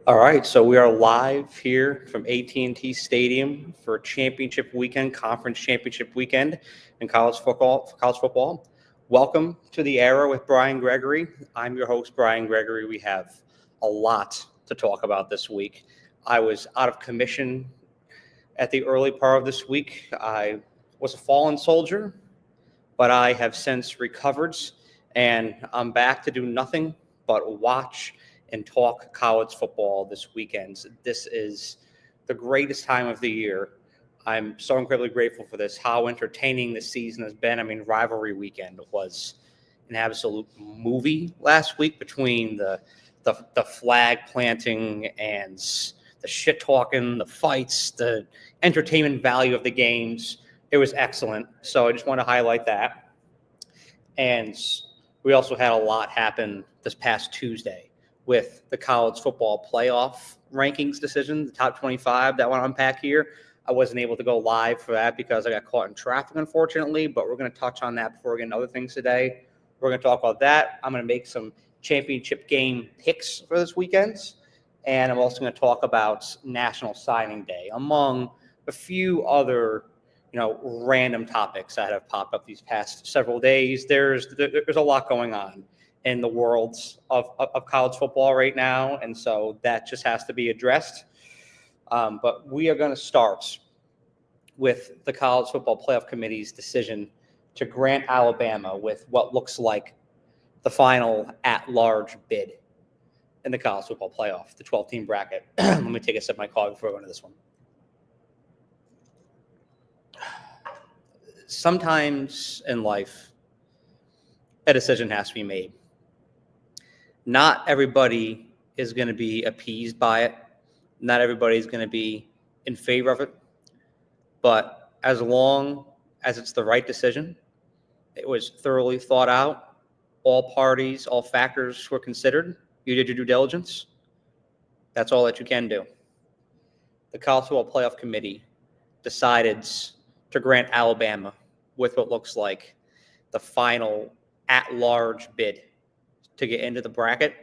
All right, so we are live here from AT&T Stadium for championship weekend, conference championship weekend in college football. Welcome to the era with Brian Gregory. I'm your host, Brian Gregory. We have a lot to talk about this week. I was out of commission at the early part of this week. I was a fallen soldier, but I have since recovered, and I'm back to do nothing but watch and talk college football this weekend. This is the greatest time of the year. I'm so incredibly grateful for this, how entertaining this season has been. I mean, rivalry weekend was an absolute movie last week between the flag planting and the shit talking, the fights, the entertainment value of the games. It was excellent. So I just want to highlight that. And we also had a lot happen this past Tuesday with the college football playoff rankings decision, the top 25 that I want to unpack here. I wasn't able to go live for that because I got caught in traffic, unfortunately, but we're going to touch on that before we get into other things today. We're going to talk about that. I'm going to make some championship game picks for this weekend, and I'm also going to talk about National Signing Day, among a few other random topics that have popped up these past several days. There's a lot going on in the world of college football right now, and so that just has to be addressed. But we are going to start with the College Football Playoff Committee's decision to grant Alabama with what looks like the final at-large bid in the College Football Playoff, the 12-team bracket. Let me take a sip of my coffee before I go into this one. Sometimes in life, a decision has to be made. Not everybody is going to be appeased by it. Not everybody is going to be in favor of it. But as long as it's the right decision, it was thoroughly thought out, all parties, all factors were considered, you did your due diligence, that's all that you can do. The College Football Playoff Committee decided to grant Alabama with what looks like the final at-large bid to get into the bracket,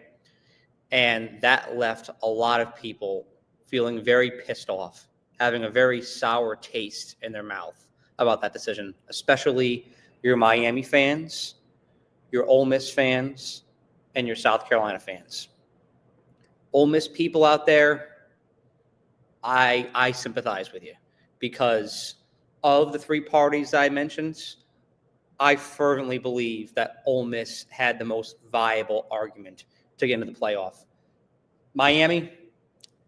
and that left a lot of people feeling very pissed off, having a very sour taste in their mouth about that decision, especially your Miami fans, your Ole Miss fans, and your South Carolina fans. Ole Miss people out there, I sympathize with you because of the three parties I mentioned, I fervently believe that Ole Miss had the most viable argument to get into the playoff. Miami,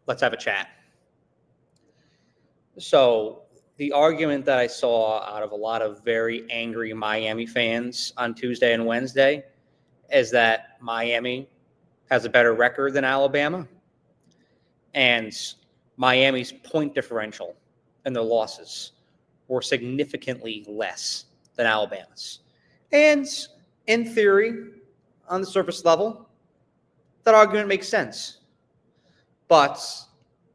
let's have a chat. So the argument that I saw out of a lot of very angry Miami fans on Tuesday and Wednesday is that Miami has a better record than Alabama, and Miami's point differential in their losses were significantly less than Alabama's. And in theory, on the surface level, that argument makes sense. But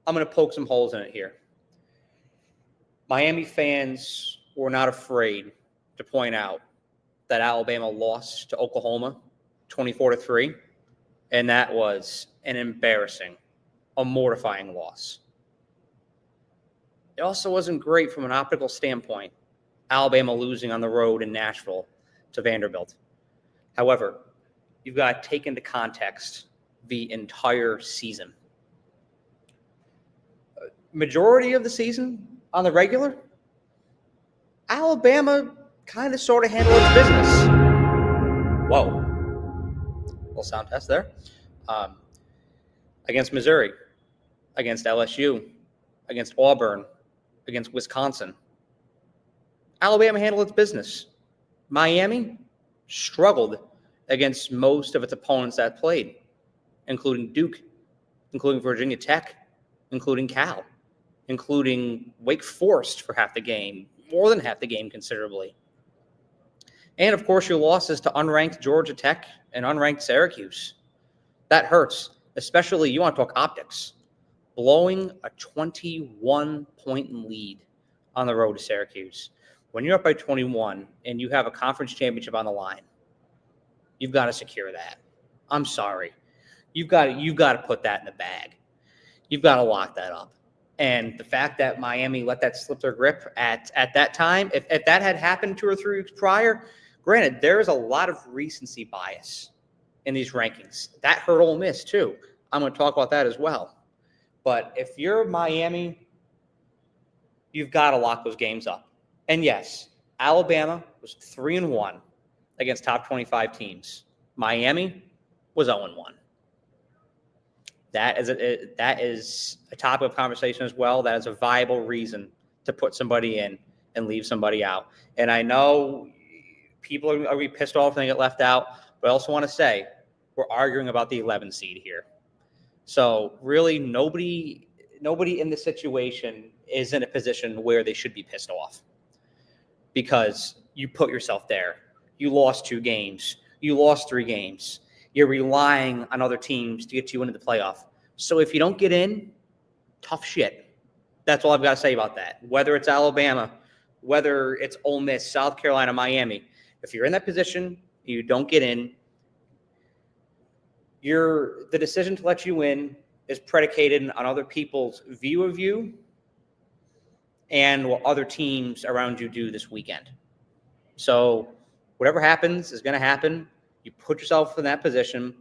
I'm going to poke some holes in it here. Miami fans were not afraid to point out that Alabama lost to Oklahoma 24-3, and that was an embarrassing, a mortifying loss. It also wasn't great from an optical standpoint, Alabama losing on the road in Nashville to Vanderbilt. However, you've got to take into context the entire season. Majority of the season on the regular, Alabama kind of sort of handled its business. Whoa. Little sound test there. Against Missouri, against LSU, against Auburn, against Wisconsin. Alabama handled its business. Miami struggled against most of its opponents that played, including Duke, including Virginia Tech, including Cal, including Wake Forest for half the game, more than half the game considerably. And, of course, your losses to unranked Georgia Tech and unranked Syracuse. That hurts, especially, you want to talk optics, blowing a 21-point lead on the road to Syracuse. When you're up by 21 and you have a conference championship on the line, you've got to secure that. I'm sorry. You've got to put that in the bag. you've got to lock that up. And the fact that Miami let that slip their grip at that time, if that had happened 2 or 3 weeks prior, granted, there is a lot of recency bias in these rankings. That hurt Ole Miss too. I'm going to talk about that as well. But if you're Miami, you've got to lock those games up. And yes, Alabama was 3-1 against top 25 teams. Miami was 0-1. That is a topic of conversation as well. That is a viable reason to put somebody in and leave somebody out. And I know people are going to be pissed off when they get left out, but I also want to say we're arguing about the 11 seed here. So really nobody in this situation is in a position where they should be pissed off because you put yourself there. You lost 2 games. You lost 3 games. You're relying on other teams to get you into the playoff. So if you don't get in, tough shit. That's all I've got to say about that. Whether it's Alabama, whether it's Ole Miss, South Carolina, Miami, if you're in that position, you don't get in, the decision to let you in is predicated on other people's view of you and what other teams around you do this weekend. So whatever happens is going to happen. You put yourself in that position.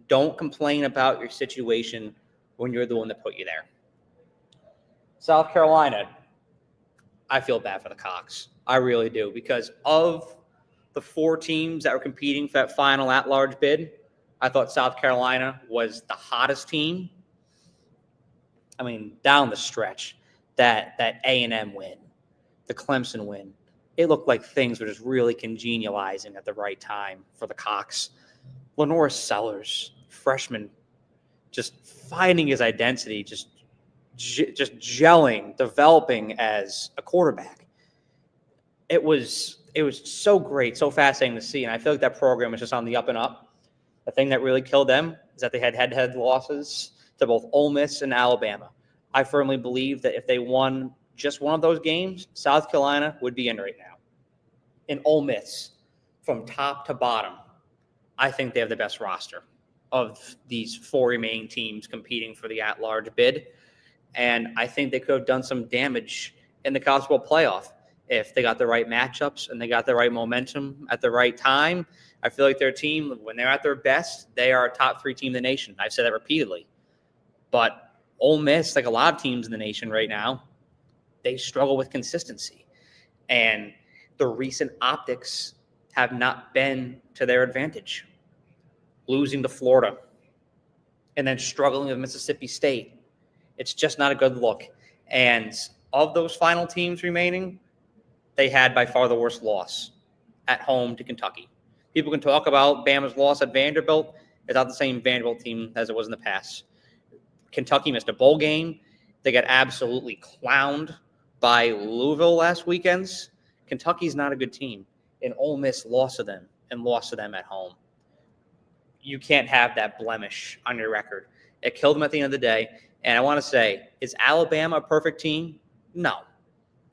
Don't complain about your situation when you're the one that put you there. South Carolina, I feel bad for the Cox. I really do, because of the 4 teams that were competing for that final at-large bid, I thought South Carolina was the hottest team. I mean, down the stretch, that A&M win, the Clemson win, it looked like things were just really congenializing at the right time for the Cox. Lenore Sellers, freshman, just finding his identity, just gelling, developing as a quarterback. It was so great, so fascinating to see, and I feel like that program is just on the up and up. The thing that really killed them is that they had head-to-head losses to both Ole Miss and Alabama. I firmly believe that if they won just one of those games, South Carolina would be in right now. In Ole Miss, from top to bottom, I think they have the best roster of these 4 remaining teams competing for the at-large bid. And I think they could have done some damage in the college football playoff if they got the right matchups and they got the right momentum at the right time. I feel like their team, when they're at their best, they are a top 3 team in the nation. I've said that repeatedly. But Ole Miss, like a lot of teams in the nation right now, they struggle with consistency. And the recent optics have not been to their advantage. Losing to Florida and then struggling with Mississippi State. It's just not a good look. And of those final teams remaining, they had by far the worst loss at home to Kentucky. People can talk about Bama's loss at Vanderbilt. It's not the same Vanderbilt team as it was in the past. Kentucky missed a bowl game. They got absolutely clowned by Louisville last weekend. Kentucky's not a good team. And Ole Miss lost to them and lost to them at home. You can't have that blemish on your record. It killed them at the end of the day. And I want to say, is Alabama a perfect team? No.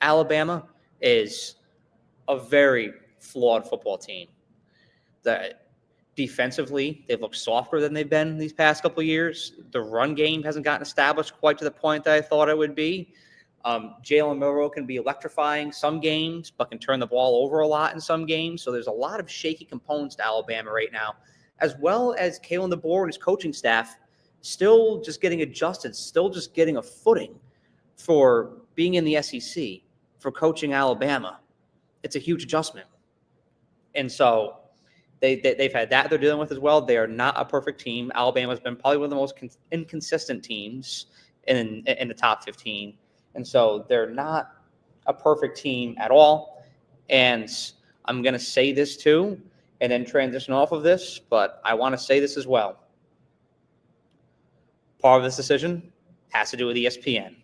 Alabama is a very flawed football team. Defensively, they've looked softer than they've been these past couple of years. The run game hasn't gotten established quite to the point that I thought it would be. Jalen Milroe can be electrifying some games, but can turn the ball over a lot in some games. So there's a lot of shaky components to Alabama right now, as well as Kalen DeBoer and his coaching staff still just getting adjusted, still just getting a footing for being in the SEC, for coaching Alabama. It's a huge adjustment. And so they've had that they're dealing with as well. They are not a perfect team. Alabama's been probably one of the most inconsistent teams in the top 15. And so they're not a perfect team at all. And I'm going to say this too, and then transition off of this, but I want to say this as well. Part of this decision has to do with ESPN.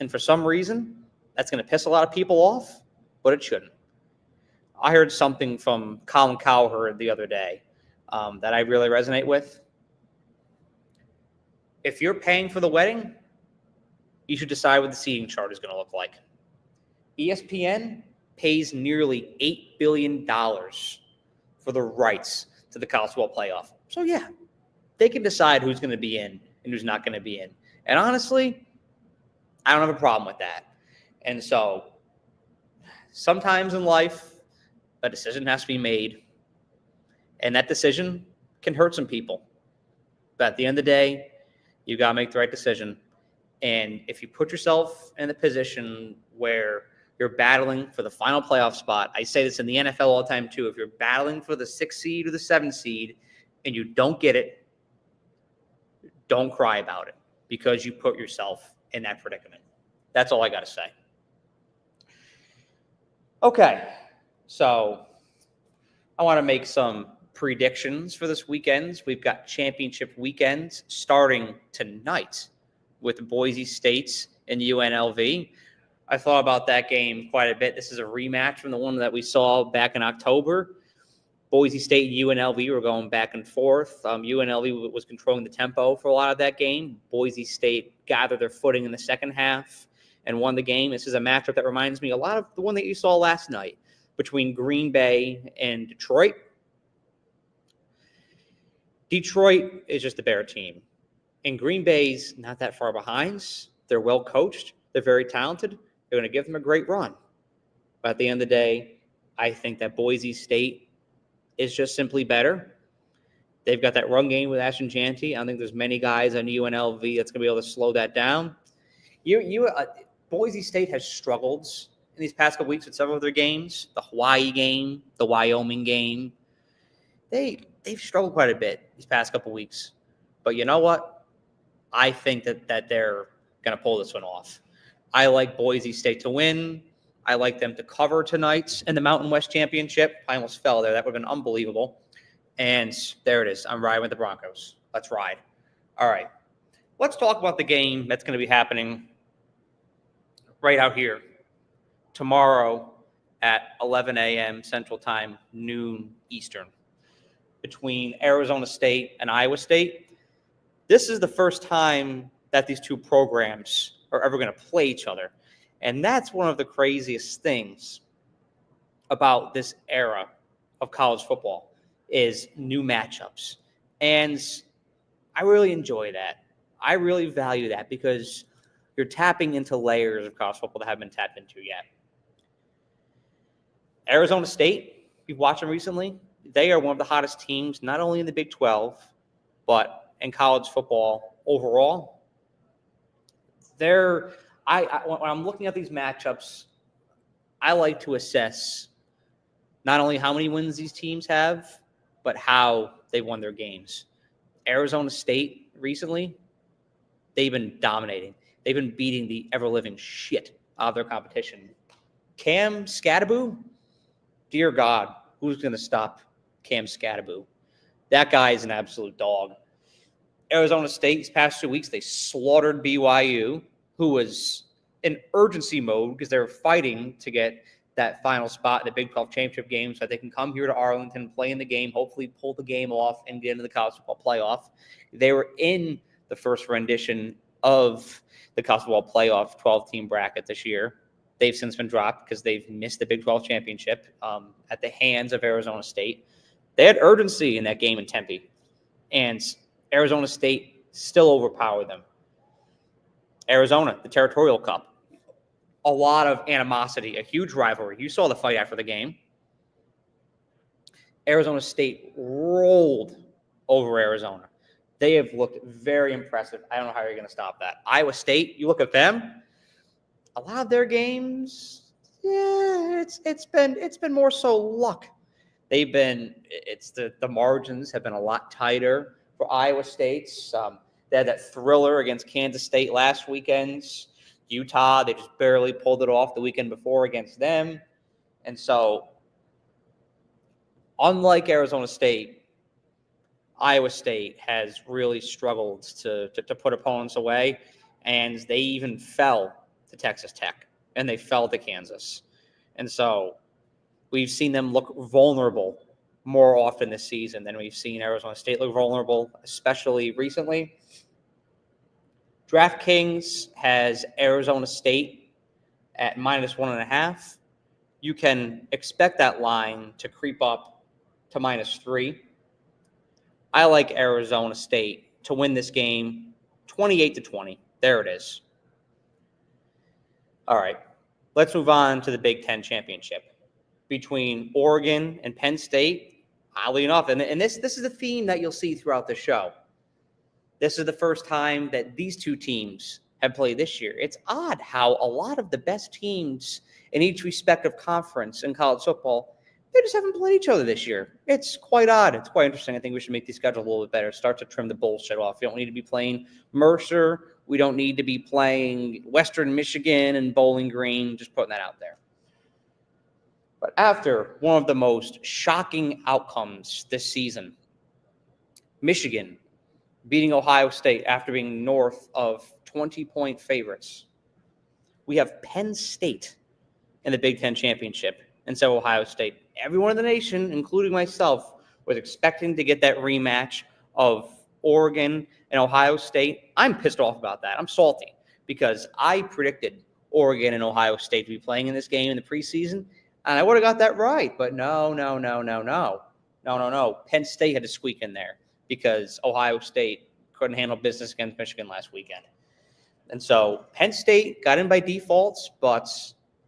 And for some reason, that's going to piss a lot of people off, but it shouldn't. I heard something from Colin Cowherd the other day that I really resonate with. If you're paying for the wedding, you should decide what the seating chart is going to look like. ESPN pays nearly $8 billion for the rights to the college football playoff. So, yeah, they can decide who's going to be in and who's not going to be in. And honestly, I don't have a problem with that. And so sometimes in life, a decision has to be made, and that decision can hurt some people. But at the end of the day, you got to make the right decision. And if you put yourself in the position where you're battling for the final playoff spot, I say this in the NFL all the time too, if you're battling for the 6th seed or the 7th seed and you don't get it, don't cry about it because you put yourself in that predicament. That's all I got to say. Okay, so I want to make some predictions for this weekend. We've got championship weekends starting tonight with Boise State and UNLV. I thought about that game quite a bit. This is a rematch from the one that we saw back in October. Boise State and UNLV were going back and forth. UNLV was controlling the tempo for a lot of that game. Boise State gathered their footing in the second half and won the game. This is a matchup that reminds me a lot of the one that you saw last night between Green Bay and Detroit. Detroit is just a better team. And Green Bay's not that far behind. They're well coached. They're very talented. They're going to give them a great run. But at the end of the day, I think that Boise State is just simply better. They've got that run game with Ashton Janty. I don't think there's many guys on UNLV that's going to be able to slow that down. Boise State has struggled in these past couple weeks with several of their games. The Hawaii game, the Wyoming game. They've struggled quite a bit these past couple weeks. But you know what? I think that they're going to pull this one off. I like Boise State to win. I like them to cover tonight in the Mountain West Championship. I almost fell there. That would have been unbelievable. And there it is. I'm riding with the Broncos. Let's ride. All right. Let's talk about the game that's going to be happening right out here tomorrow at 11 a.m. Central Time, noon Eastern, between Arizona State and Iowa State. This is the first time that these two programs are ever going to play each other. And that's one of the craziest things about this era of college football is new matchups. And I really enjoy that. I really value that because you're tapping into layers of college football that haven't been tapped into yet. Arizona State, if you've watched them recently, they are one of the hottest teams, not only in the Big 12, but in college football overall. When I'm looking at these matchups, I like to assess not only how many wins these teams have, but how they won their games. Arizona State recently, they've been dominating. They've been beating the ever-living shit out of their competition. Cam Skattebo, dear God, who's going to stop Cam Skattebo? That guy is an absolute dog. Arizona State, these past 2 weeks, they slaughtered BYU, who was in urgency mode because they were fighting to get that final spot in the Big 12 championship game so that they can come here to Arlington, play in the game, hopefully pull the game off and get into the college football playoff. They were in the first rendition of the college football playoff 12-team bracket this year. They've since been dropped because they've missed the Big 12 championship at the hands of Arizona State. They had urgency in that game in Tempe, and Arizona State still overpowered them. Arizona, the Territorial Cup, a lot of animosity, a huge rivalry. You saw the fight after the game. Arizona State rolled over Arizona. They have looked very impressive. I don't know how you're going to stop that. Iowa State, you look at them, a lot of their games, it's been more so luck. The margins have been a lot tighter for Iowa State. They had that thriller against Kansas State last weekend. Utah, they just barely pulled it off the weekend before against them. And so, unlike Arizona State, Iowa State has really struggled to put opponents away, and they even fell to Texas Tech, and they fell to Kansas. And so we've seen them look vulnerable more often this season than we've seen Arizona State look vulnerable, especially recently. DraftKings has Arizona State at -1.5. You can expect that line to creep up to -3. I like Arizona State to win this game 28-20. There it is. All right. Let's move on to the Big Ten championship between Oregon and Penn State. Oddly enough, and this is a theme that you'll see throughout the show. This is the first time that these two teams have played this year. It's odd how a lot of the best teams in each respective conference in college football, they just haven't played each other this year. It's quite odd. It's quite interesting. I think we should make these schedules a little bit better. Start to trim the bullshit off. We don't need to be playing Mercer. We don't need to be playing Western Michigan and Bowling Green. Just putting that out there. But after one of the most shocking outcomes this season, Michigan beating Ohio State after being north of 20-point favorites. We have Penn State in the Big Ten championship, and so Ohio State. Everyone in the nation, including myself, was expecting to get that rematch of Oregon and Ohio State. I'm pissed off about that. I'm salty because I predicted Oregon and Ohio State to be playing in this game in the preseason, and I would have got that right. But no. Penn State had to squeak in there because Ohio State couldn't handle business against Michigan last weekend. And so Penn State got in by default, but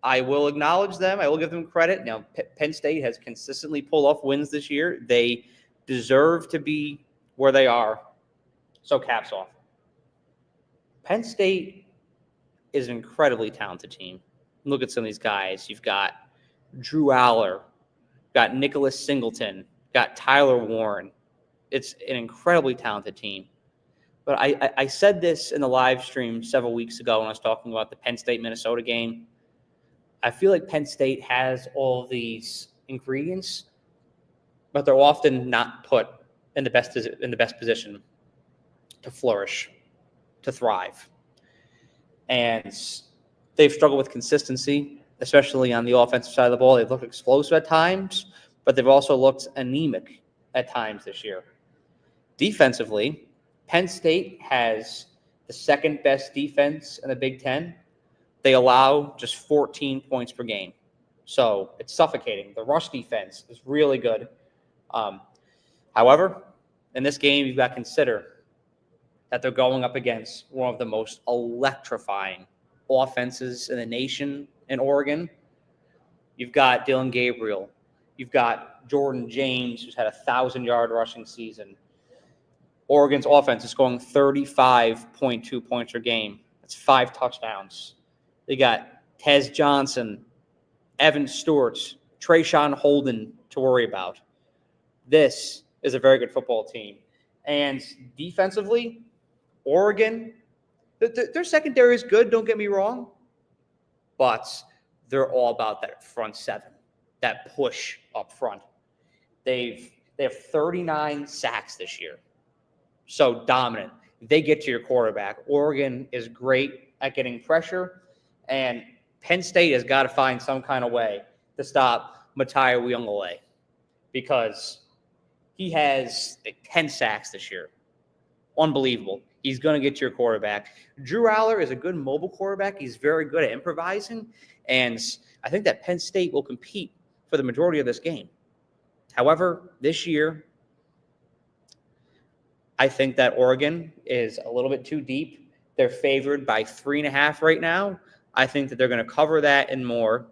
I will acknowledge them. I will give them credit. Now, Penn State has consistently pulled off wins this year. They deserve to be where they are. So caps off. Penn State is an incredibly talented team. Look at some of these guys. You've got Drew Aller, got Nicholas Singleton, got Tyler Warren. It's an incredibly talented team. But I said this in the live stream several weeks ago when I was talking about the Penn State-Minnesota game. I feel like Penn State has all these ingredients, but they're often not put in the best position to flourish, to thrive. And they've struggled with consistency, especially on the offensive side of the ball. They've looked explosive at times, but they've also looked anemic at times this year. Defensively, Penn State has the second best defense in the Big Ten. They allow just 14 points per game. So it's suffocating. The rush defense is really good. However, in this game, you've got to consider that they're going up against one of the most electrifying offenses in the nation in Oregon. You've got Dylan Gabriel. You've got Jordan James, who's had a 1,000-yard rushing season. Oregon's offense is scoring 35.2 points per game. That's 5 touchdowns. They got Tez Johnson, Evan Stewart, Trayshawn Holden to worry about. This is a very good football team. And defensively, Oregon, their secondary is good, don't get me wrong. But they're all about that front seven, that push up front. They have 39 sacks this year. So dominant. They get to your quarterback. Oregon is great at getting pressure, and Penn State has got to find some kind of way to stop Matayo Uiagalelei because he has 10 sacks this year. Unbelievable. He's going to get to your quarterback. Drew Aller is a good mobile quarterback. He's very good at improvising, and I think that Penn State will compete for the majority of this game. However, this year, I think that Oregon is a little bit too deep. They're favored by 3.5 right now. I think that they're going to cover that and more.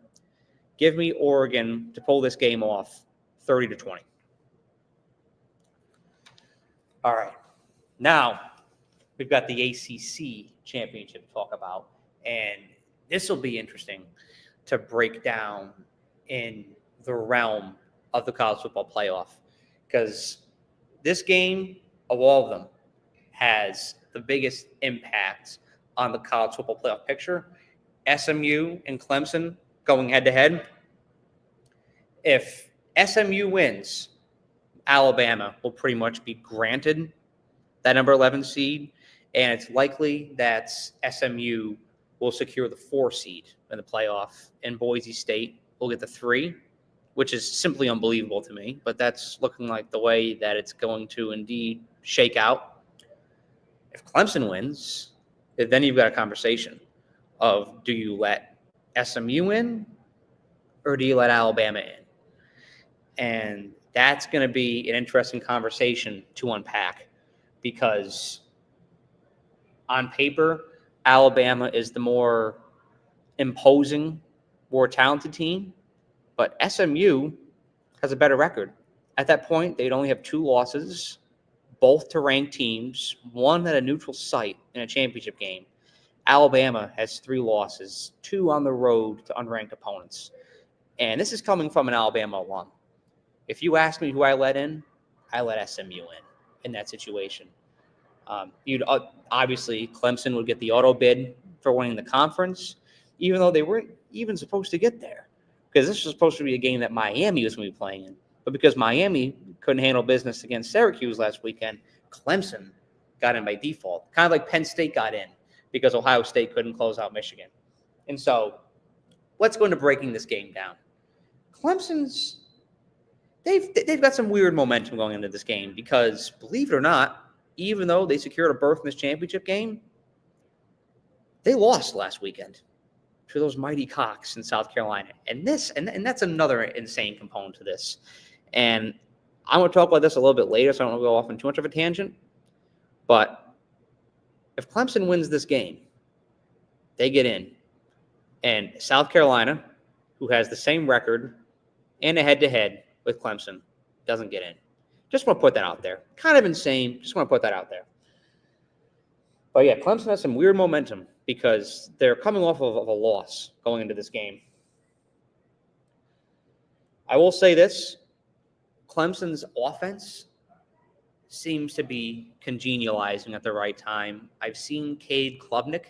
Give me Oregon to pull this game off 30-20. All right. Now, we've got the ACC championship to talk about, and this will be interesting to break down in the realm of the college football playoff because this game, of all of them, has the biggest impact on the college football playoff picture. SMU and Clemson going head-to-head. If SMU wins, Alabama will pretty much be granted that number 11 seed, and it's likely that SMU will secure the 4 seed in the playoff, and Boise State will get the 3, which is simply unbelievable to me, but that's looking like the way that it's going to indeed shake out. If Clemson wins, then you've got a conversation of do you let SMU in or do you let Alabama in? And that's going to be an interesting conversation to unpack because on paper, Alabama is the more imposing, more talented team, but SMU has a better record. At that point, they'd only have 2 losses, both to ranked teams, one at a neutral site in a championship game. Alabama has 3 losses, 2 on the road to unranked opponents. And this is coming from an Alabama alum. If you ask me who I let in, I let SMU in that situation. You'd obviously Clemson would get the auto bid for winning the conference, even though they weren't even supposed to get there, because this was supposed to be a game that Miami was going to be playing in. But because Miami couldn't handle business against Syracuse last weekend, Clemson got in by default, kind of like Penn State got in because Ohio State couldn't close out Michigan. And so let's go into breaking this game down. Clemson's they've got some weird momentum going into this game because, believe it or not, even though they secured a berth in this championship game, they lost last weekend to those mighty Cox in South Carolina. And that's another insane component to this. And I'm going to talk about this a little bit later, so I don't want to go off on too much of a tangent. But if Clemson wins this game, they get in. And South Carolina, who has the same record and a head-to-head with Clemson, doesn't get in. Just want to put that out there. Kind of insane. Just want to put that out there. But yeah, Clemson has some weird momentum because they're coming off of a loss going into this game. I will say this. Clemson's offense seems to be congenializing at the right time. I've seen Cade Klubnik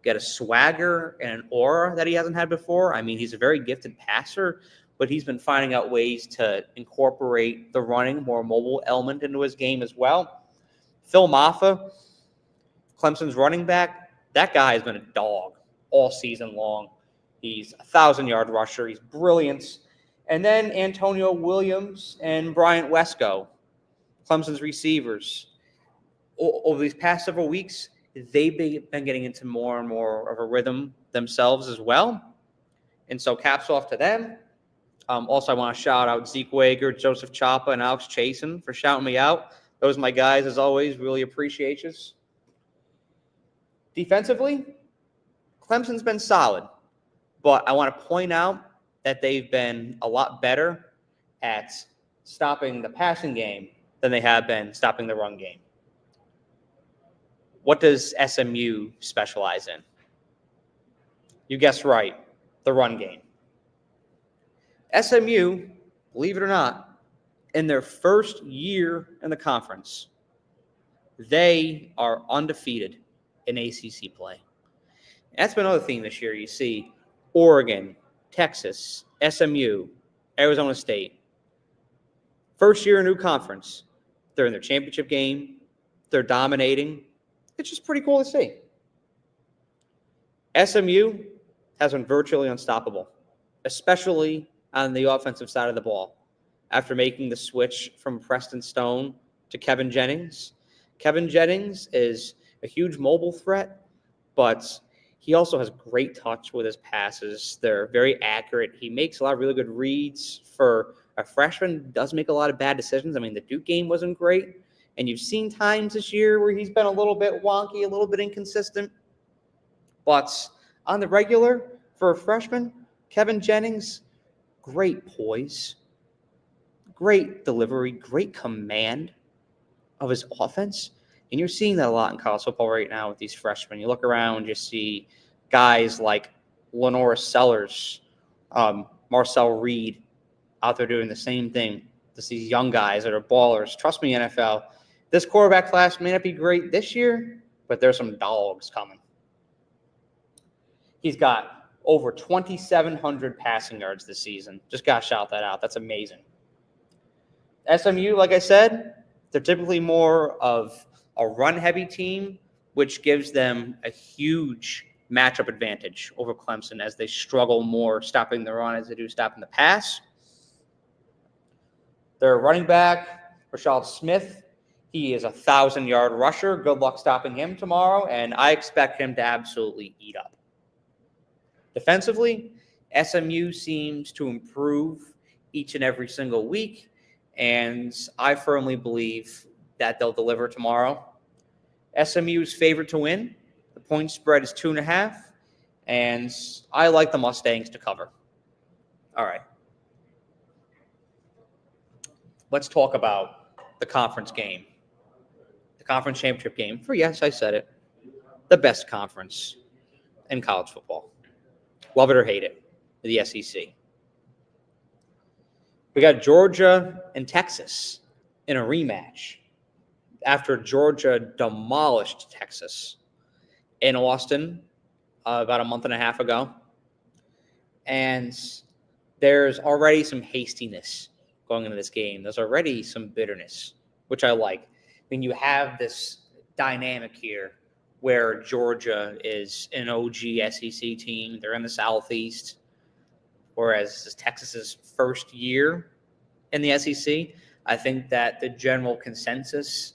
get a swagger and an aura that he hasn't had before. I mean, he's a very gifted passer, but he's been finding out ways to incorporate the running, more mobile element into his game as well. Phil Maffa, Clemson's running back, that guy has been a dog all season long. He's a 1,000-yard rusher. He's brilliant. And then Antonio Williams and Bryant Wesco, Clemson's receivers. Over these past several weeks, they've been getting into more and more of a rhythm themselves as well. And so caps off to them. Also, I want to shout out Zeke Wager, Joseph Chapa, and Alex Chasen for shouting me out. Those are my guys, as always. Really appreciate you. Defensively, Clemson's been solid. But I want to point out that they've been a lot better at stopping the passing game than they have been stopping the run game. What does SMU specialize in? You guessed right, the run game. SMU, believe it or not, in their first year in the conference, they are undefeated in ACC play. And that's been another theme this year. You see Oregon, Texas, SMU, Arizona State. First year in a new conference. They're in their championship game. They're dominating. It's just pretty cool to see. SMU has been virtually unstoppable, especially on the offensive side of the ball. After making the switch from Preston Stone to Kevin Jennings. Kevin Jennings is a huge mobile threat, but he also has great touch with his passes. They're very accurate. He makes a lot of really good reads. For a freshman, does make a lot of bad decisions. I mean, the Duke game wasn't great, and you've seen times this year where he's been a little bit wonky, a little bit inconsistent. But on the regular, for a freshman, Kevin Jennings, great poise, great delivery, great command of his offense. And you're seeing that a lot in college football right now with these freshmen. You look around, you see guys like Lenora Sellers, Marcel Reed out there doing the same thing. Just these young guys that are ballers. Trust me, NFL, this quarterback class may not be great this year, but there's some dogs coming. He's got over 2,700 passing yards this season. Just got to shout that out. That's amazing. SMU, like I said, they're typically more of a run-heavy team, which gives them a huge matchup advantage over Clemson as they struggle more stopping the run as they do stopping the pass. Their running back, Rashad Smith, he is a 1,000-yard rusher. Good luck stopping him tomorrow, and I expect him to absolutely eat up. Defensively, SMU seems to improve each and every single week, and I firmly believe that they'll deliver tomorrow. SMU's favored to win, point spread is 2.5, and I like the Mustangs to cover. All right. Let's talk about the conference game, the conference championship game for, yes, I said it, the best conference in college football. Love it or hate it, the SEC. We got Georgia and Texas in a rematch after Georgia demolished Texas in Austin about a month and a half ago. And there's already some hastiness going into this game. There's already some bitterness, which I like. I mean, you have this dynamic here where Georgia is an OG SEC team. They're in the Southeast, whereas this is Texas's first year in the SEC. I think that the general consensus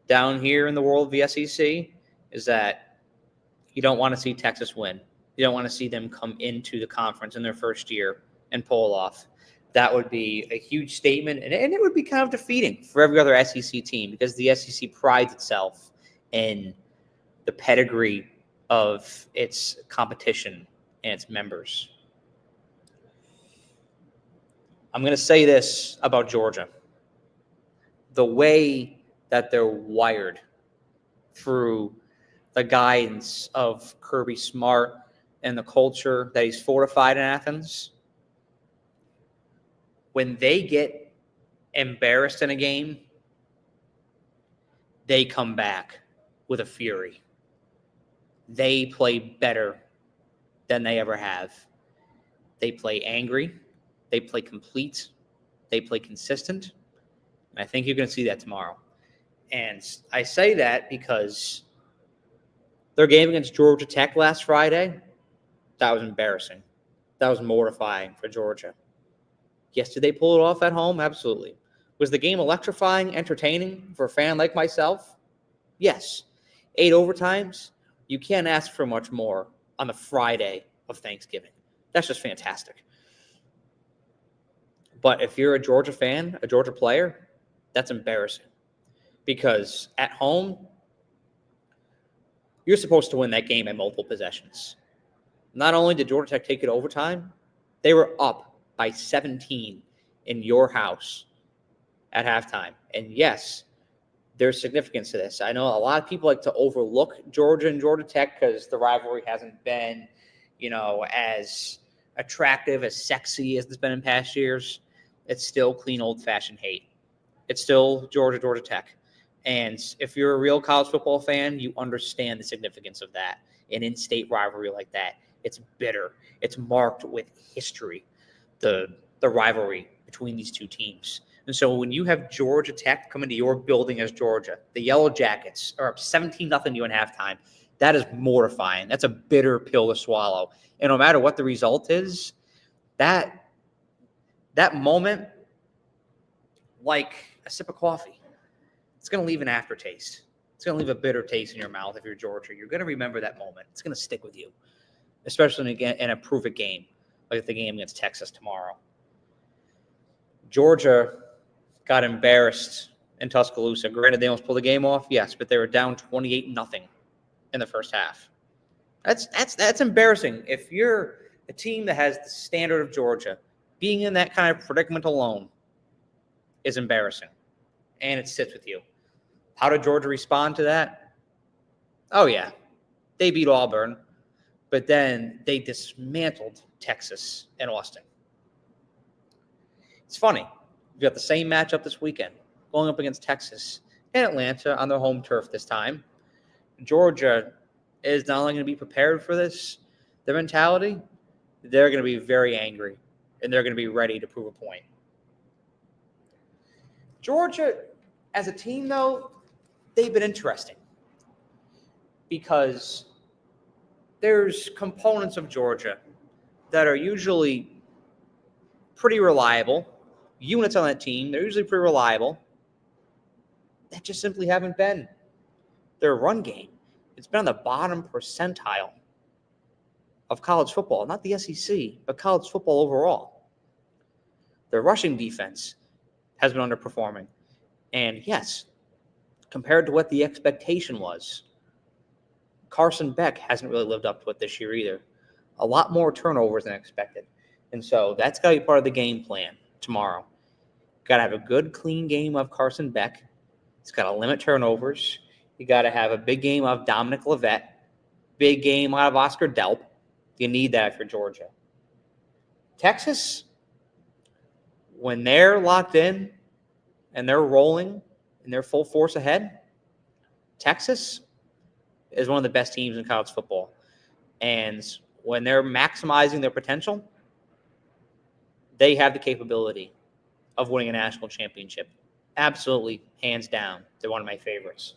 down here in the world of the SEC is that you don't want to see Texas win. You don't want to see them come into the conference in their first year and pull off. That would be a huge statement, and it would be kind of defeating for every other SEC team because the SEC prides itself in the pedigree of its competition and its members. I'm going to say this about Georgia. The way that they're wired through the guidance of Kirby Smart and the culture that he's fortified in Athens, when they get embarrassed in a game, they come back with a fury. They play better than they ever have. They play angry. They play complete. They play consistent. And I think you're going to see that tomorrow. And I say that because their game against Georgia Tech last Friday, that was embarrassing. That was mortifying for Georgia. Yes, did they pull it off at home? Absolutely. Was the game electrifying, entertaining for a fan like myself? Yes. 8 overtimes? You can't ask for much more on the Friday of Thanksgiving. That's just fantastic. But if you're a Georgia fan, a Georgia player, that's embarrassing. Because at home, you're supposed to win that game at multiple possessions. Not only did Georgia Tech take it overtime, they were up by 17 in your house at halftime. And yes, there's significance to this. I know a lot of people like to overlook Georgia and Georgia Tech because the rivalry hasn't been, as attractive, as sexy as it's been in past years. It's still clean, old-fashioned hate. It's still Georgia Tech. And if you're a real college football fan, you understand the significance of that. An in-state rivalry like that, it's bitter. It's marked with history, the rivalry between these two teams. And so when you have Georgia Tech come into your building as Georgia, the Yellow Jackets are up 17-0 you in halftime. That is mortifying. That's a bitter pill to swallow. And no matter what the result is, that moment, like a sip of coffee, it's going to leave an aftertaste. It's going to leave a bitter taste in your mouth if you're Georgia. You're going to remember that moment. It's going to stick with you, especially in a prove-it game like the game against Texas tomorrow. Georgia got embarrassed in Tuscaloosa. Granted, they almost pulled the game off, yes, but they were down 28-0 in the first half. That's embarrassing. If you're a team that has the standard of Georgia, being in that kind of predicament alone is embarrassing, and it sits with you. How did Georgia respond to that? Oh, yeah. They beat Auburn, but then they dismantled Texas and Austin. It's funny. We've got the same matchup this weekend, going up against Texas and Atlanta on their home turf this time. Georgia is not only going to be prepared for this, their mentality, they're going to be very angry, and they're going to be ready to prove a point. Georgia, as a team, though, they've been interesting because there's components of Georgia that are usually pretty reliable. Units on that team, they're usually pretty reliable. That just simply haven't been their run game. It's been on the bottom percentile of college football, not the SEC, but college football overall. Their rushing defense has been underperforming. And yes, compared to what the expectation was, Carson Beck hasn't really lived up to it this year either. A lot more turnovers than expected. And so that's got to be part of the game plan tomorrow. Got to have a good, clean game of Carson Beck. It's got to limit turnovers. You got to have a big game of Dominic Leavitt. Big game out of Oscar Delp. You need that for Georgia. Texas, when they're locked in and they're rolling and they're full force ahead, Texas is one of the best teams in college football. And when they're maximizing their potential, they have the capability of winning a national championship. Absolutely, hands down, they're one of my favorites.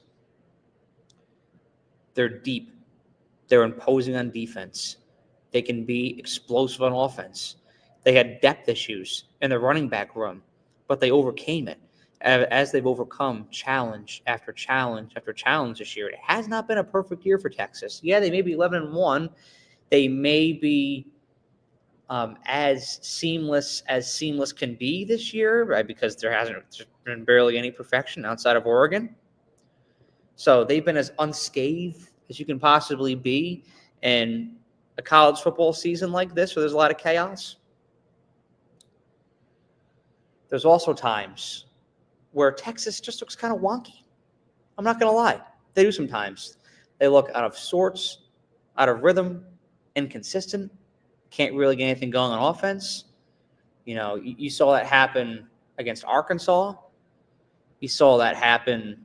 They're deep. They're imposing on defense. They can be explosive on offense. They had depth issues in the running back room, but they overcame it as they've overcome challenge after challenge after challenge this year. It has not been a perfect year for Texas. Yeah, they may be 11-1. They may be as seamless can be this year, right? Because there hasn't been barely any perfection outside of Oregon. So they've been as unscathed as you can possibly be in a college football season like this where there's a lot of chaos. There's also times where Texas just looks kind of wonky. I'm not going to lie. They do sometimes. They look out of sorts, out of rhythm, inconsistent, can't really get anything going on offense. You know, you saw that happen against Arkansas. You saw that happen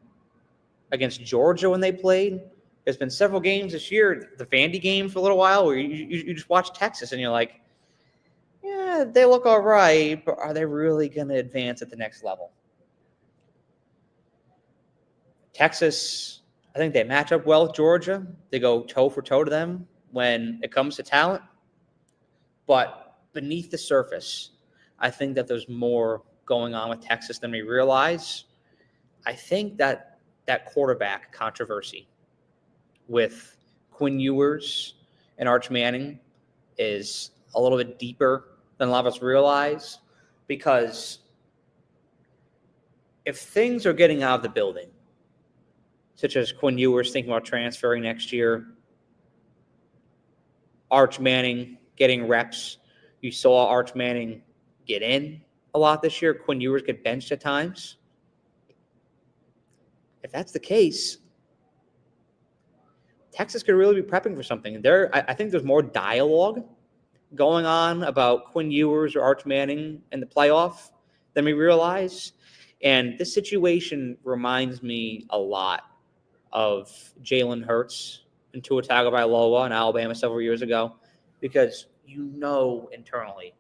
against Georgia when they played. There's been several games this year, the Vandy game for a little while, where you just watch Texas and you're like, yeah, they look all right, but are they really going to advance at the next level? Texas, I think they match up well with Georgia. They go toe for toe to them when it comes to talent. But beneath the surface, I think that there's more going on with Texas than we realize. I think that quarterback controversy with Quinn Ewers and Arch Manning is a little bit deeper than a lot of us realize, because if things are getting out of the building, such as Quinn Ewers thinking about transferring next year, Arch Manning getting reps. You saw Arch Manning get in a lot this year. Quinn Ewers get benched at times. If that's the case, Texas could really be prepping for something. I think there's more dialogue going on about Quinn Ewers or Arch Manning in the playoff than we realize. And this situation reminds me a lot of Jalen Hurts and Tua Tagovailoa in Alabama several years ago, because you know internally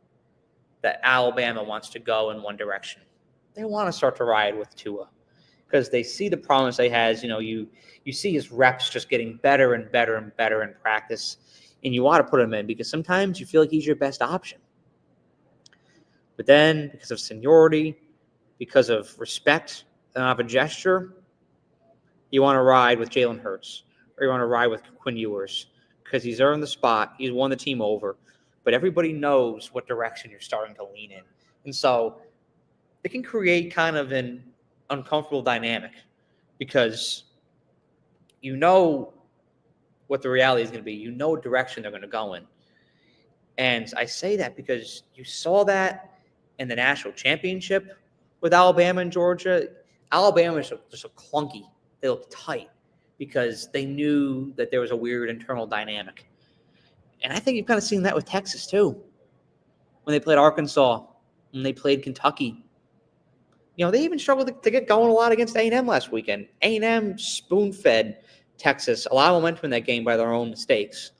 that Alabama wants to go in one direction. They want to start to ride with Tua because they see the promise he has. You know, you see his reps just getting better and better and better in practice, and you want to put him in because sometimes you feel like he's your best option. But then, because of seniority, because of respect and of a gesture, you want to ride with Jalen Hurts or you want to ride with Quinn Ewers because he's earned the spot. He's won the team over. But everybody knows what direction you're starting to lean in. And so it can create kind of an uncomfortable dynamic because you know what the reality is going to be. You know what direction they're going to go in. And I say that because you saw that in the national championship with Alabama and Georgia. Alabama is just a clunky. They looked tight because they knew that there was a weird internal dynamic. And I think you've kind of seen that with Texas too. When they played Arkansas, when they played Kentucky. You know, they even struggled to get going a lot against A&M last weekend. A&M spoon-fed Texas a lot of momentum in that game by their own mistakes.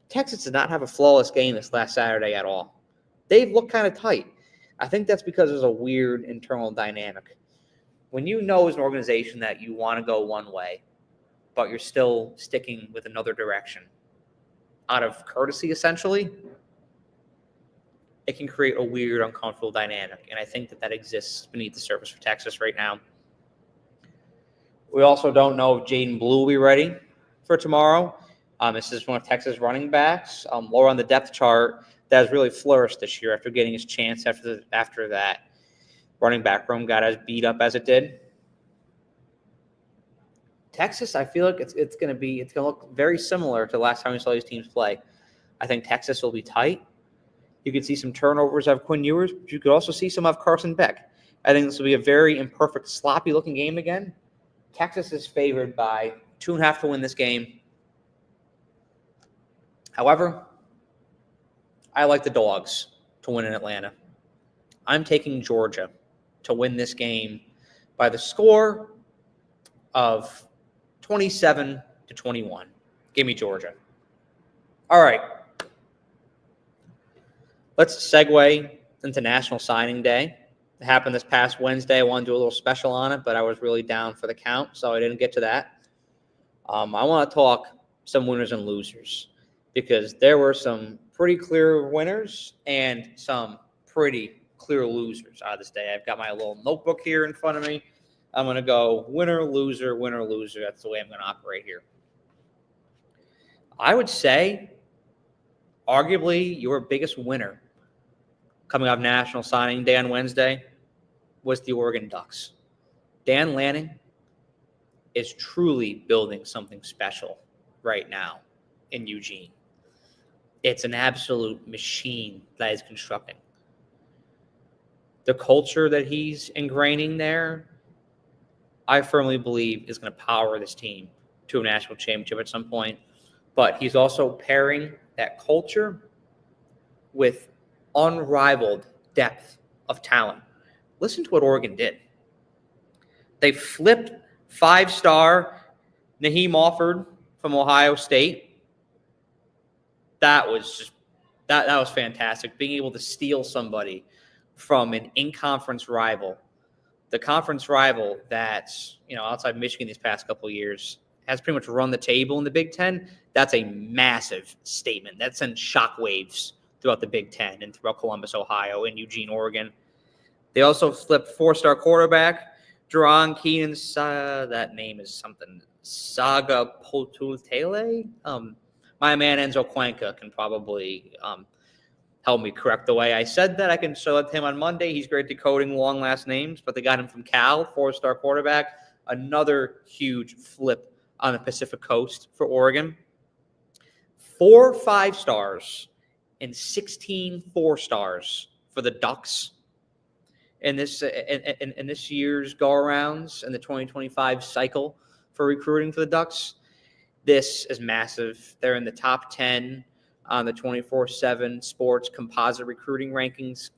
Texas did not have a flawless game this last Saturday at all. They've looked kind of tight. I think that's because there's a weird internal dynamic. When you know as an organization that you want to go one way, but you're still sticking with another direction, out of courtesy, essentially, it can create a weird, uncomfortable dynamic. And I think that exists beneath the surface for Texas right now. We also don't know if Jaden Blue will be ready for tomorrow. This is one of Texas running backs, lower on the depth chart, that has really flourished this year after getting his chance after that running back room got as beat up as it did. Texas, I feel like it's going to look very similar to the last time we saw these teams play. I think Texas will be tight. You could see some turnovers of Quinn Ewers, but you could also see some of Carson Beck. I think this will be a very imperfect, sloppy-looking game again. Texas is favored by 2.5 to win this game. However, I like the Dogs to win in Atlanta. I'm taking Georgia to win this game by the score of 27-21. Give me Georgia. All right. Let's segue into National Signing Day. It happened this past Wednesday. I wanted to do a little special on it, but I was really down for the count, so I didn't get to that. I want to talk some winners and losers because there were some pretty clear winners and some pretty clear losers out of this day. I've got my little notebook here in front of me. I'm going to go winner, loser, winner, loser. That's the way I'm going to operate here. I would say, arguably, your biggest winner coming off National Signing Day on Wednesday was the Oregon Ducks. Dan Lanning is truly building something special right now in Eugene. It's an absolute machine that he's constructing. The culture that he's ingraining there, I firmly believe, is going to power this team to a national championship at some point. But he's also pairing that culture with unrivaled depth of talent. Listen to what Oregon did. They flipped 5-star Naheem Offord from Ohio State. That was fantastic. Being able to steal somebody from an in-conference rival, the conference rival that's, outside Michigan these past couple of years, has pretty much run the table in the Big Ten. That's a massive statement. That sends shockwaves throughout the Big Ten and throughout Columbus, Ohio, and Eugene, Oregon. They also flipped 4-star quarterback Jerron Keenan. That name is something. Saga Potultele. My man Enzo Cuenca can probably help me correct the way I said that. I can show it to him on Monday. He's great decoding long last names, but they got him from Cal, 4-star quarterback. Another huge flip on the Pacific Coast for Oregon. 4 5-stars and 16 4-stars for the Ducks in this year's go-arounds and the 2025 cycle for recruiting for the Ducks. This is massive. They're in the top 10 on the 24/7 sports composite recruiting rankings.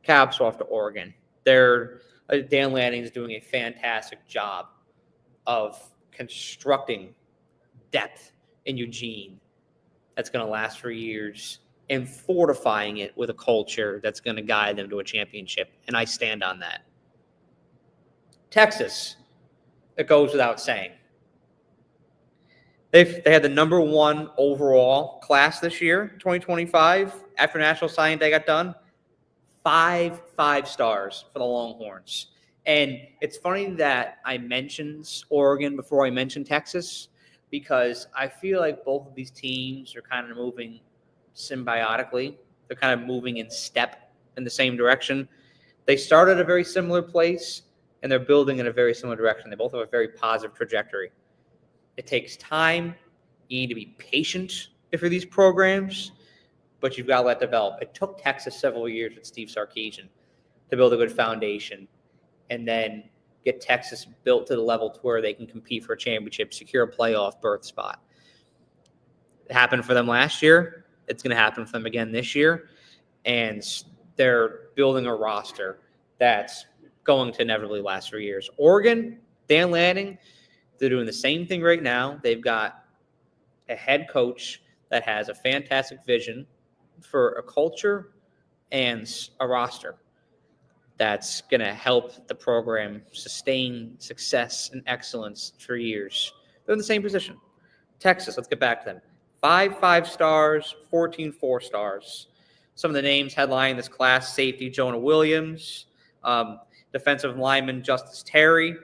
Caps off to Oregon. Dan Lanning is doing a fantastic job of constructing depth in Eugene that's going to last for years and fortifying it with a culture that's going to guide them to a championship. And I stand on that. Texas, it goes without saying. They had the number 1 overall class this year, 2025, after National Signing Day got done. 5 5-stars for the Longhorns. And it's funny that I mentioned Oregon before I mentioned Texas because I feel like both of these teams are kind of moving symbiotically. They're kind of moving in step in the same direction. They start at a very similar place, and they're building in a very similar direction. They both have a very positive trajectory. It takes time. You need to be patient for these programs, but you've got to let develop. It took Texas several years with Steve Sarkisian to build a good foundation and then get Texas built to the level to where they can compete for a championship, secure a playoff berth spot. It happened for them last year. It's going to happen for them again this year. And they're building a roster that's going to inevitably last for years. Oregon, Dan Lanning, they're doing the same thing right now. They've got a head coach that has a fantastic vision for a culture and a roster that's going to help the program sustain success and excellence for years. They're in the same position. Texas, let's get back to them. 5 5-stars, 14 4-stars. Some of the names headlining this class: safety Jonah Williams, defensive lineman Justice Terry,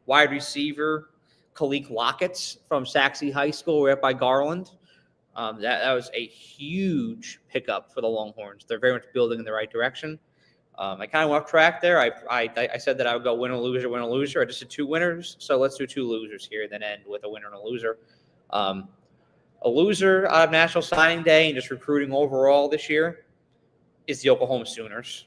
wide receiver Kalik Lockett from Saxe High School right by Garland. That was a huge pickup for the Longhorns. They're very much building in the right direction. I kind of went off track there. I said that I would go win a loser. I just did 2 winners, so let's do 2 losers here, then end with a winner and a loser. A loser out of National Signing Day and just recruiting overall this year is the Oklahoma Sooners.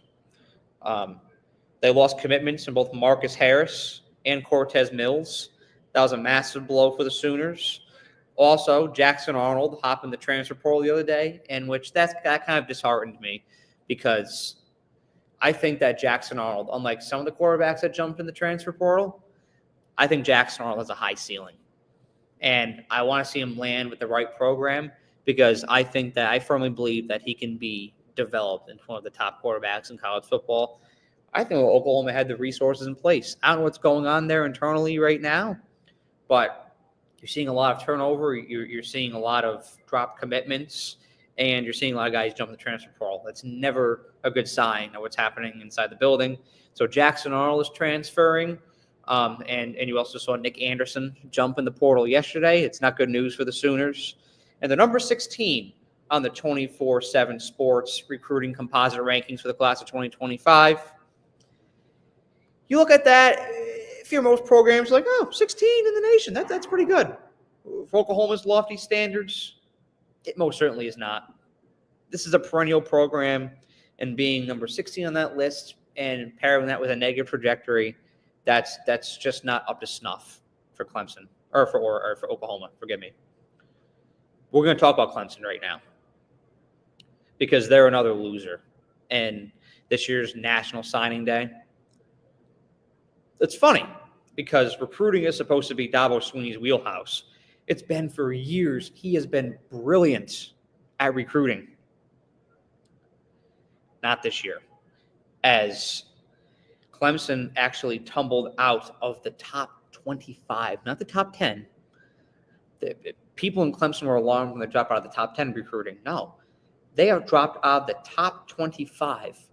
They lost commitments in both Marcus Harris and Cortez Mills. That was a massive blow for the Sooners. Also, Jackson Arnold hopped in the transfer portal the other day, in which that kind of disheartened me because I think that Jackson Arnold, unlike some of the quarterbacks that jumped in the transfer portal, I think Jackson Arnold has a high ceiling. And I want to see him land with the right program because I firmly believe that he can be developed into one of the top quarterbacks in college football. I think Oklahoma had the resources in place. I don't know what's going on there internally right now, but you're seeing a lot of turnover. You're seeing a lot of dropped commitments, and you're seeing a lot of guys jump in the transfer portal. That's never a good sign of what's happening inside the building. So Jackson Arnold is transferring, and you also saw Nick Anderson jump in the portal yesterday. It's not good news for the Sooners. And the number 16 on the 24/7 Sports recruiting composite rankings for the class of 2025. You look at that, if you're most programs, like, 16 in the nation, that's pretty good. For Oklahoma's lofty standards, it most certainly is not. This is a perennial program, and being number 16 on that list and pairing that with a negative trajectory, that's just not up to snuff for Clemson, or for Oklahoma, forgive me. We're going to talk about Clemson right now because they're another loser. And this year's National Signing Day, it's funny because recruiting is supposed to be Dabo Swinney's wheelhouse. It's been for years. He has been brilliant at recruiting. Not this year, as Clemson actually tumbled out of the top 25, not the top 10. The people in Clemson were alarmed when they dropped out of the top 10 recruiting. No, they have dropped out of the top 25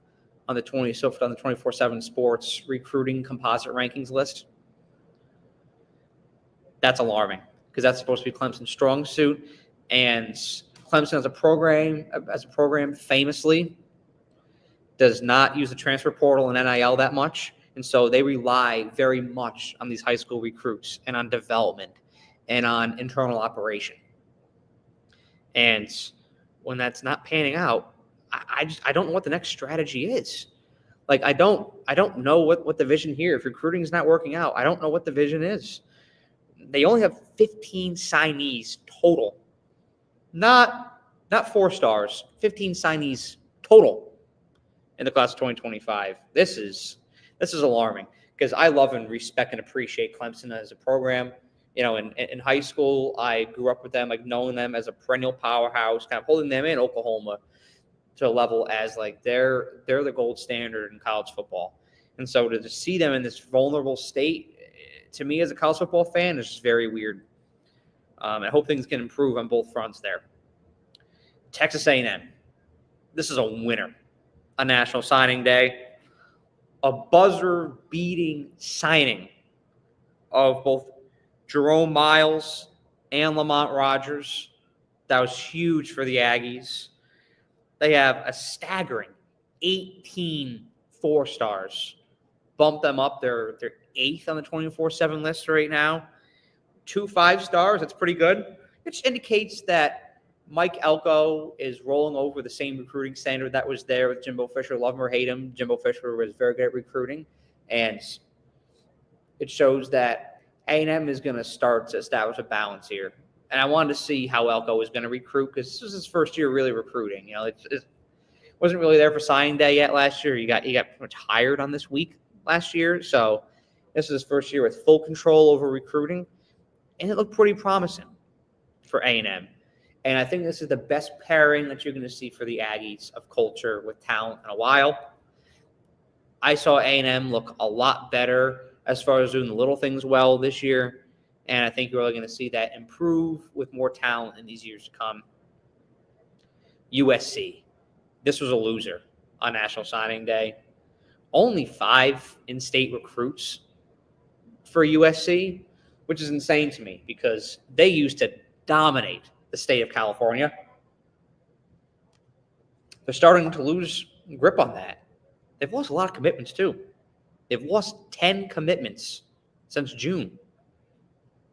on the 24/7 Sports recruiting composite rankings list. That's alarming because that's supposed to be Clemson's strong suit, and Clemson as a program famously does not use the transfer portal and NIL that much, and so they rely very much on these high school recruits and on development and on internal operation. And when that's not panning out, I don't know what the next strategy is. Like, I don't know what the vision here. If recruiting is not working out, I don't know what the vision is. They only have 15 signees total. Not 4 stars, 15 signees total in the class of 2025. This is alarming because I love and respect and appreciate Clemson as a program. You know, in high school, I grew up with them, like knowing them as a perennial powerhouse, kind of holding them in Oklahoma to a level as like they're the gold standard in college football. And so to see them in this vulnerable state, to me as a college football fan, is just very weird. I hope things can improve on both fronts there. Texas A&M. This is a winner on National Signing Day. A buzzer-beating signing of both Jerome Miles and Lamont Rogers. That was huge for the Aggies. They have a staggering 18 4-stars. Bump them up. They're 8th on the 24/7 list right now. 2 5-stars. That's pretty good. Which indicates that Mike Elko is rolling over the same recruiting standard that was there with Jimbo Fisher. Love him or hate him, Jimbo Fisher was very good at recruiting. And it shows that A&M is going to start to establish a balance here. And I wanted to see how Elko was going to recruit because this was his first year really recruiting. You know, it wasn't really there for signing day yet last year. He got pretty much hired on this week last year. So this is his first year with full control over recruiting. And it looked pretty promising for A&M. And I think this is the best pairing that you're going to see for the Aggies of culture with talent in a while. I saw A&M look a lot better as far as doing the little things well this year. And I think you're really going to see that improve with more talent in these years to come. USC. This was a loser on National Signing Day. Only 5 in-state recruits for USC, which is insane to me because they used to dominate the state of California. They're starting to lose grip on that. they've lost a lot of commitments too. They've lost 10 commitments since June.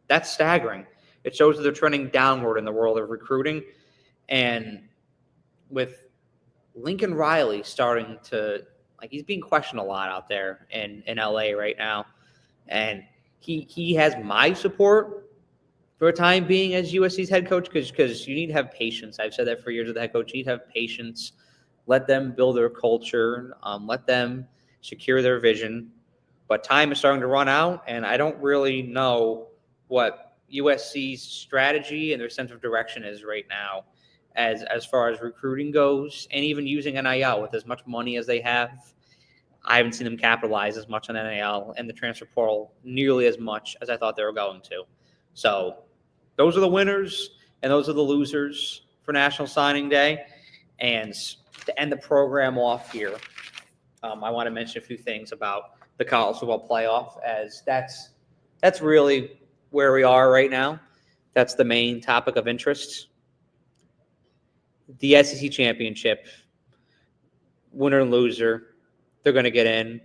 That's staggering. It shows that they're trending downward in the world of recruiting. And with Lincoln Riley starting to, he's being questioned a lot out there in LA right now. And he has my support for a time being as USC's head coach because you need to have patience. I've said that for years with the head coach. You need to have patience. Let them build their culture. Let them secure their vision. But time is starting to run out, and I don't really know what USC's strategy and their sense of direction is right now as far as recruiting goes, and even using NIL with as much money as they have. I haven't seen them capitalize as much on NIL and the transfer portal nearly as much as I thought they were going to. So those are the winners and those are the losers for National Signing Day. And to end the program off here, I want to mention a few things about the college football playoff, as that's really where we are right now. That's the main topic of interest. The SEC championship, winner and loser, they're going to get in.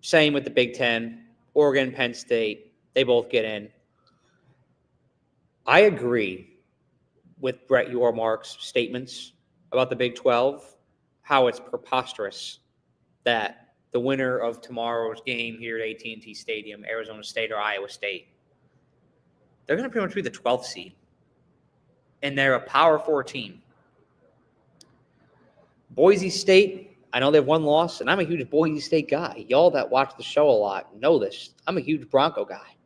Same with the Big Ten, Oregon, Penn State, they both get in. I agree with Brett Yormark's statements about the Big 12, how it's preposterous that the winner of tomorrow's game here at AT&T Stadium, Arizona State or Iowa State, they're going to pretty much be the 12th seed. And they're a Power 4 team. Boise State, I know they have one loss, and I'm a huge Boise State guy. Y'all that watch the show a lot know this. I'm a huge Bronco guy.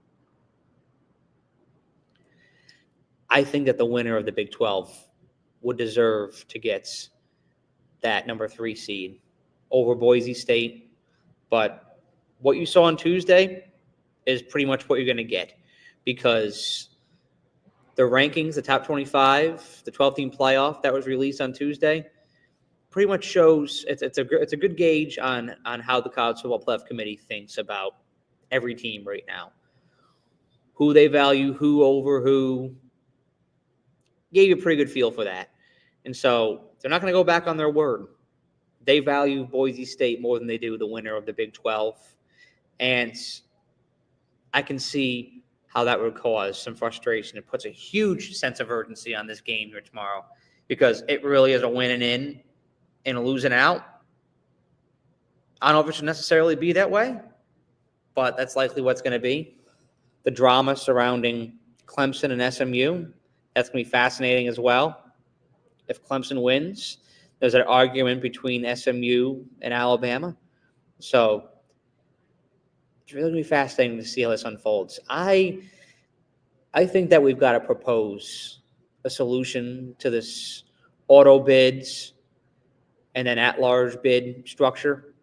I think that the winner of the Big 12 would deserve to get that number 3 seed over Boise State. But what you saw on Tuesday is pretty much what you're going to get, because the rankings, the top 25, the 12-team playoff that was released on Tuesday, pretty much shows it's a good gauge on how the College Football Playoff Committee thinks about every team right now. Who they value, who over who. Gave you a pretty good feel for that. And so they're not going to go back on their word. They value Boise State more than they do the winner of the Big 12. And I can see how that would cause some frustration. It puts a huge sense of urgency on this game here tomorrow, because it really is a winning in and a losing out. I don't know if it should necessarily be that way, but that's likely what's going to be. The drama surrounding Clemson and SMU, that's going to be fascinating as well. If Clemson wins, there's an argument between SMU and Alabama. So it's really going to be fascinating to see how this unfolds. I think that we've got to propose a solution to this auto bids and then at-large bid structure.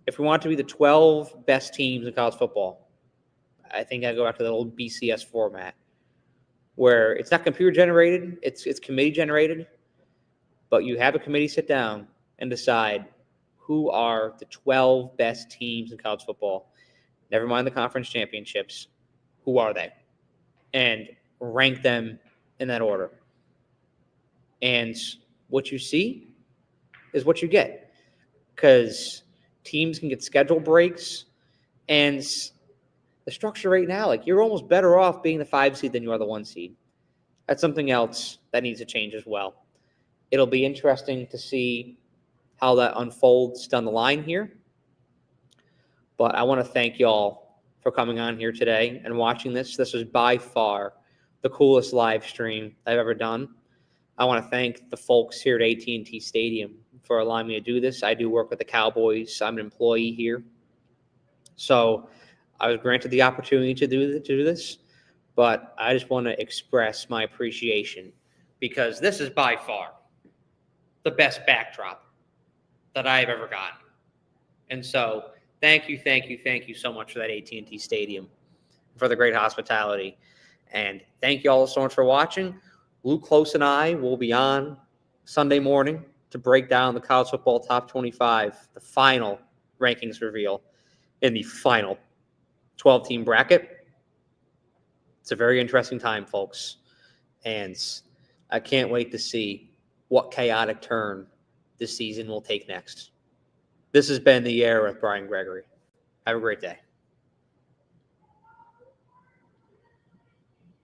If we want to be the 12 best teams in college football, I think I'd go back to the old BCS format, where it's not computer-generated, it's committee-generated, but you have a committee sit down and decide who are the 12 best teams in college football. Never mind the conference championships. Who are they? And rank them in that order. And what you see is what you get, because teams can get schedule breaks, and the structure right now, you're almost better off being the 5 seed than you are the 1 seed. That's something else that needs to change as well. It'll be interesting to see how that unfolds down the line here. But I want to thank y'all for coming on here today and watching this. This was by far the coolest live stream I've ever done. I want to thank the folks here at AT&T Stadium for allowing me to do this. I do work with the Cowboys. I'm an employee here. So I was granted the opportunity to do this, but I just want to express my appreciation, because this is by far the best backdrop that I've ever gotten. And so thank you so much for that AT&T Stadium, for the great hospitality. And thank you all so much for watching. Luke Close and I will be on Sunday morning to break down the college football top 25, the final rankings reveal in the final 12-team bracket. It's a very interesting time, folks. And I can't wait to see what chaotic turn this season will take next. This has been The Era with Brian Gregory. Have a great day.